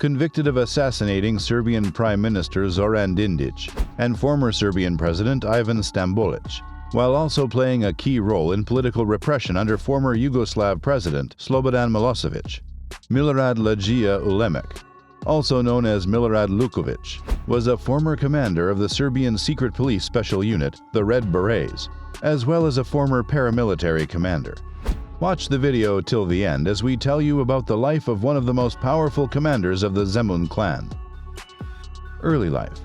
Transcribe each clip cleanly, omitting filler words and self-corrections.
convicted of assassinating Serbian Prime Minister Zoran Đinđić and former Serbian President Ivan Stambolić, while also playing a key role in political repression under former Yugoslav President Slobodan Milosevic. Milorad Legija Ulemek, also known as Milorad Lukovic, was a former commander of the Serbian secret police special unit, the Red Berets, as well as a former paramilitary commander. Watch the video till the end as we tell you about the life of one of the most powerful commanders of the Zemun clan. Early life.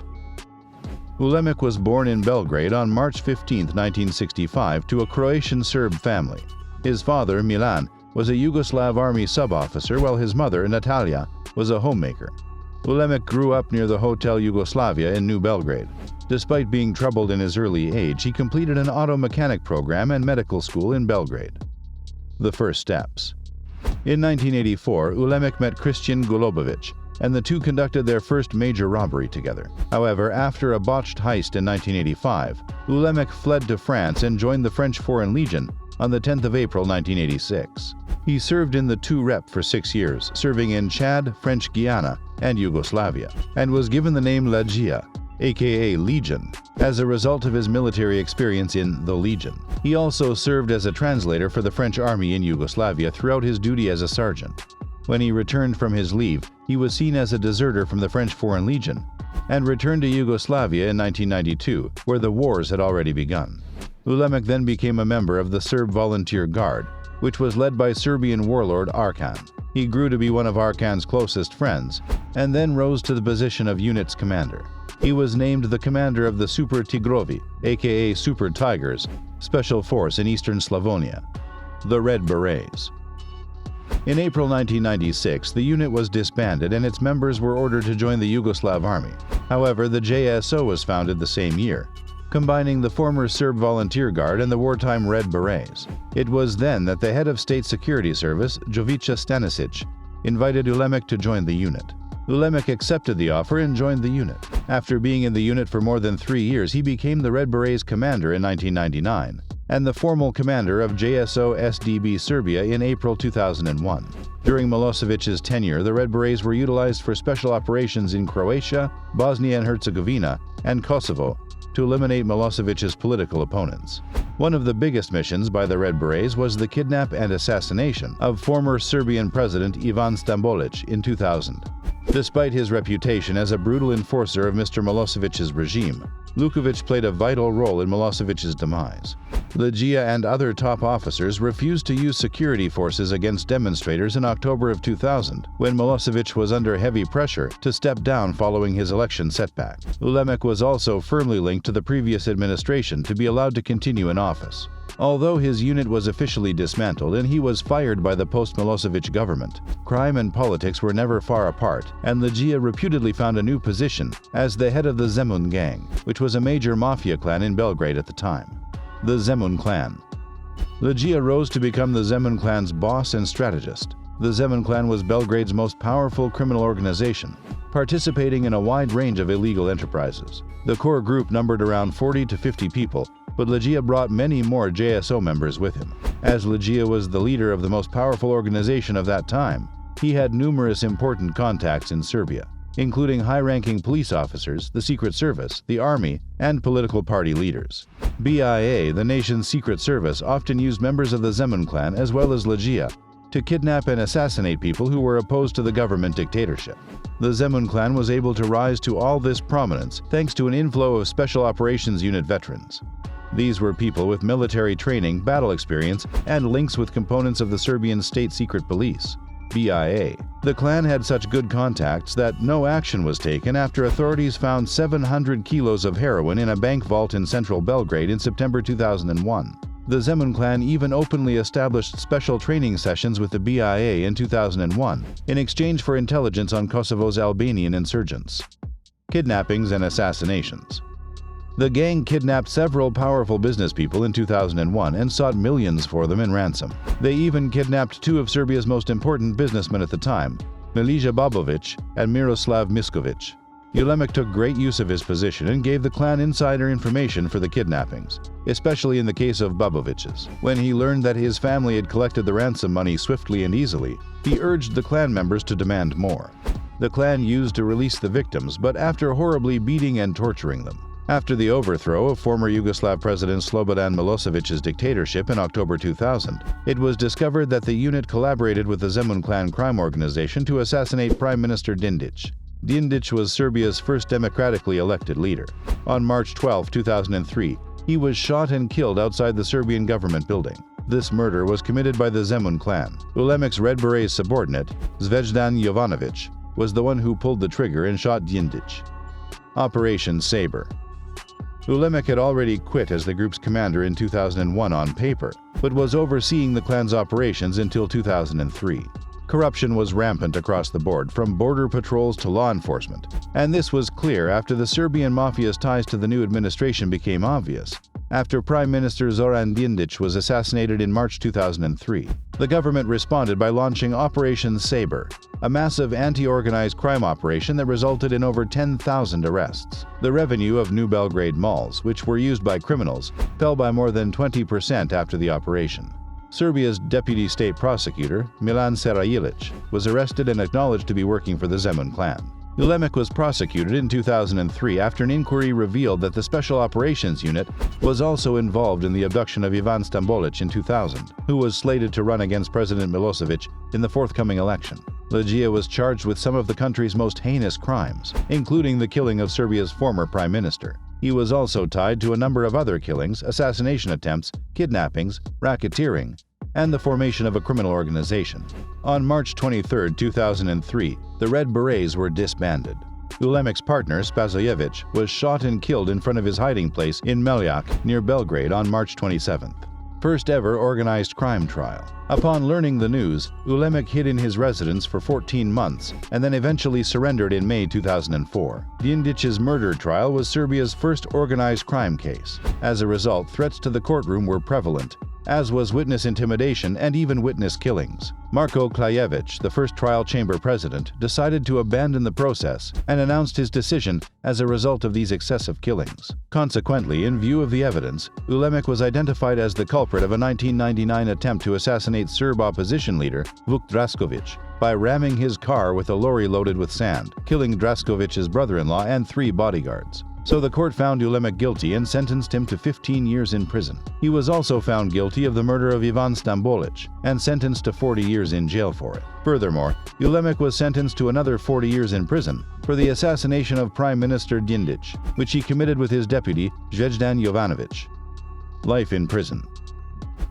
Ulemek was born in Belgrade on March 15, 1965, to a Croatian Serb family. His father, Milan, was a Yugoslav army sub-officer, while his mother, Natalia, was a homemaker. Ulemek grew up near the Hotel Yugoslavia in New Belgrade. Despite being troubled in his early age, he completed an auto mechanic program and medical school in Belgrade. The first steps. In 1984, Ulemek met Christian Gulobovic, and the two conducted their first major robbery together. However, after a botched heist in 1985, Ulemek fled to France and joined the French Foreign Legion on the 10th of April 1986. He served in the 2 Rep for 6 years, serving in Chad, French Guiana, and Yugoslavia, and was given the name Legija, aka Legion, as a result of his military experience in the Legion. He also served as a translator for the French army in Yugoslavia throughout his duty as a sergeant. When he returned from his leave, he was seen as a deserter from the French Foreign Legion and returned to Yugoslavia in 1992, where the wars had already begun. Ulemek then became a member of the Serb Volunteer Guard, which was led by Serbian warlord Arkan. He grew to be one of Arkan's closest friends, and then rose to the position of unit's commander. He was named the commander of the Super Tigrovi, aka Super Tigers, special force in eastern Slavonia, the Red Berets. In April 1996, the unit was disbanded and its members were ordered to join the Yugoslav army. However, the JSO was founded the same year, combining the former Serb Volunteer Guard and the wartime Red Berets. It was then that the head of State Security Service, Jovica Stanisic, invited Ulemek to join the unit. Ulemek accepted the offer and joined the unit. After being in the unit for more than 3 years, he became the Red Berets commander in 1999 and the formal commander of JSO SDB Serbia in April 2001. During Milosevic's tenure, the Red Berets were utilized for special operations in Croatia, Bosnia and Herzegovina, and Kosovo to eliminate Milosevic's political opponents. One of the biggest missions by the Red Berets was the kidnap and assassination of former Serbian President Ivan Stambolić in 2000. Despite his reputation as a brutal enforcer of Mr. Milosevic's regime, Lukovic played a vital role in Milosevic's demise. Legija and other top officers refused to use security forces against demonstrators in October of 2000, when Milosevic was under heavy pressure to step down following his election setback. Ulemek was also firmly linked to the previous administration to be allowed to continue in office. Although his unit was officially dismantled and he was fired by the post-Milosevic government, crime and politics were never far apart, and Legija reputedly found a new position as the head of the Zemun gang, which was a major mafia clan in Belgrade at the time. The Zemun Clan. Legija rose to become the Zemun Clan's boss and strategist. The Zemun Clan was Belgrade's most powerful criminal organization, participating in a wide range of illegal enterprises. The core group numbered around 40 to 50 people, but Legija brought many more JSO members with him. As Legija was the leader of the most powerful organization of that time, he had numerous important contacts in Serbia, including high-ranking police officers, the Secret Service, the Army, and political party leaders. BIA, the nation's secret service, often used members of the Zemun Clan as well as Legija to kidnap and assassinate people who were opposed to the government dictatorship. The Zemun Clan was able to rise to all this prominence thanks to an inflow of Special Operations Unit veterans. These were people with military training, battle experience, and links with components of the Serbian State Secret Police, BIA. The clan had such good contacts that no action was taken after authorities found 700 kilos of heroin in a bank vault in central Belgrade in September 2001. The Zemun Clan even openly established special training sessions with the BIA in 2001 in exchange for intelligence on Kosovo's Albanian insurgents. Kidnappings and assassinations. The gang kidnapped several powerful business people in 2001 and sought millions for them in ransom. They even kidnapped 2 of Serbia's most important businessmen at the time, Milija Babovic and Miroslav Miskovic. Ulemek took great use of his position and gave the clan insider information for the kidnappings, especially in the case of Babovic's. When he learned that his family had collected the ransom money swiftly and easily, he urged the clan members to demand more. the clan used to release the victims, but after horribly beating and torturing them. After the overthrow of former Yugoslav President Slobodan Milosevic's dictatorship in October 2000, it was discovered that the unit collaborated with the Zemun Clan crime organization to assassinate Prime Minister Dindic. Dindic was Serbia's first democratically elected leader. On March 12, 2003, he was shot and killed outside the Serbian government building. This murder was committed by the Zemun Clan. Ulemek's Red Berets subordinate, Zvezdan Jovanovic, was the one who pulled the trigger and shot Dindic. Operation Sabre. Ulemek had already quit as the group's commander in 2001 on paper, but was overseeing the clan's operations until 2003. Corruption was rampant across the board, from border patrols to law enforcement, and this was clear after the Serbian mafia's ties to the new administration became obvious. After Prime Minister Zoran Dindic was assassinated in March 2003, the government responded by launching Operation Sabre, a massive anti-organized crime operation that resulted in over 10,000 arrests. The revenue of New Belgrade malls, which were used by criminals, fell by more than 20% after the operation. Serbia's deputy state prosecutor, Milan Serajilic, was arrested and acknowledged to be working for the Zemun Clan. Ulemek was prosecuted in 2003 after an inquiry revealed that the Special Operations Unit was also involved in the abduction of Ivan Stambolic in 2000, who was slated to run against President Milosevic in the forthcoming election. Legija was charged with some of the country's most heinous crimes, including the killing of Serbia's former prime minister. He was also tied to a number of other killings, assassination attempts, kidnappings, racketeering, and the formation of a criminal organization. On March 23, 2003, the Red Berets were disbanded. Ulemek's partner, Spasojevic, was shot and killed in front of his hiding place in Meljak, near Belgrade, on March 27th. First ever organized crime trial. Upon learning the news, Ulemek hid in his residence for 14 months and then eventually surrendered in May 2004. Dindic's murder trial was Serbia's first organized crime case. As a result, threats to the courtroom were prevalent, as was witness intimidation and even witness killings. Marko Klajevic, the first trial chamber president, decided to abandon the process and announced his decision as a result of these excessive killings. Consequently, in view of the evidence, Ulemek was identified as the culprit of a 1999 attempt to assassinate Serb opposition leader Vuk Drašković by ramming his car with a lorry loaded with sand, killing Draškovic's brother-in-law and 3 bodyguards. So the court found Ulemek guilty and sentenced him to 15 years in prison. He was also found guilty of the murder of Ivan Stambolic and sentenced to 40 years in jail for it. Furthermore, Ulemek was sentenced to another 40 years in prison for the assassination of Prime Minister Dindic, which he committed with his deputy, Zvezdan Jovanovic. Life in prison.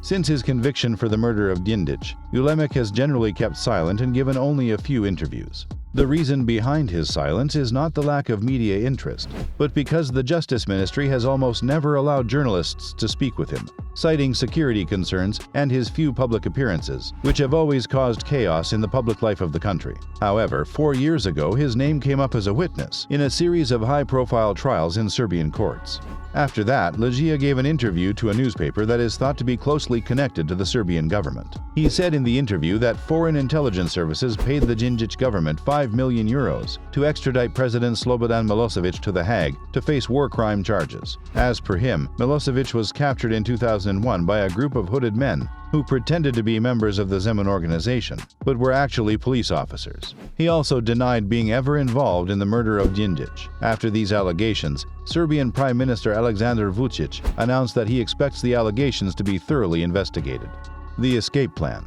Since his conviction for the murder of Dindic, Ulemek has generally kept silent and given only a few interviews. The reason behind his silence is not the lack of media interest, but because the Justice Ministry has almost never allowed journalists to speak with him, citing security concerns and his few public appearances, which have always caused chaos in the public life of the country. However, 4 years ago, his name came up as a witness in a series of high-profile trials in Serbian courts. After that, Legija gave an interview to a newspaper that is thought to be closely connected to the Serbian government. He said in the interview that foreign intelligence services paid the Dindic government €5 million to extradite President Slobodan Milosevic to The Hague to face war crime charges. As per him, Milosevic was captured in 2001 by a group of hooded men who pretended to be members of the Zemun organization, but were actually police officers. He also denied being ever involved in the murder of Dindic. After these allegations, Serbian Prime Minister Aleksandar Vučić announced that he expects the allegations to be thoroughly investigated. The escape plan.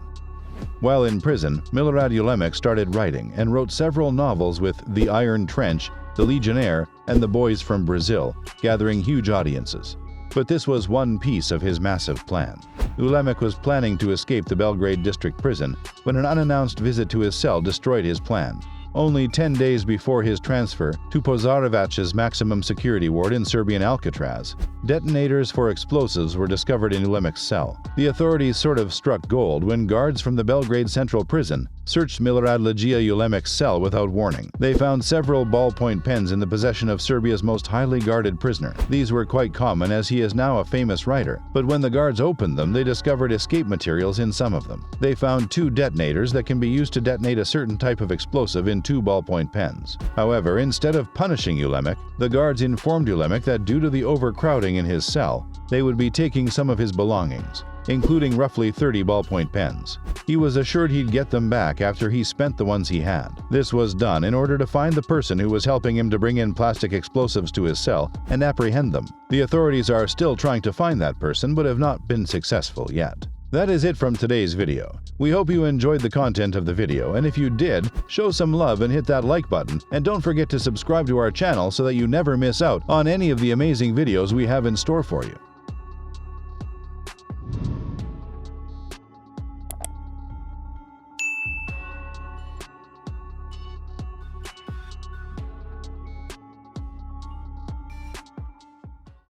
While in prison, Milorad Ulemek started writing and wrote several novels with The Iron Trench, The Legionnaire, and The Boys from Brazil, gathering huge audiences. But this was one piece of his massive plan. Ulemek was planning to escape the Belgrade district prison when an unannounced visit to his cell destroyed his plan. Only 10 days before his transfer to Pozarevac's maximum security ward in Serbian Alcatraz, detonators for explosives were discovered in Ulemek's cell. The authorities sort of struck gold when guards from the Belgrade Central Prison searched Milorad Legija Ulemek's cell without warning. They found several ballpoint pens in the possession of Serbia's most highly guarded prisoner. These were quite common as he is now a famous writer, but when the guards opened them, they discovered escape materials in some of them. They found 2 detonators that can be used to detonate a certain type of explosive in 2 ballpoint pens. However, instead of punishing Ulemek, the guards informed Ulemek that due to the overcrowding in his cell, they would be taking some of his belongings. including roughly 30 ballpoint pens. He was assured he'd get them back after he spent the ones he had. This was done in order to find the person who was helping him to bring in plastic explosives to his cell and apprehend them. The authorities are still trying to find that person but have not been successful yet. That is it from today's video. We hope you enjoyed the content of the video, and if you did, show some love and hit that like button, and don't forget to subscribe to our channel so that you never miss out on any of the amazing videos we have in store for you.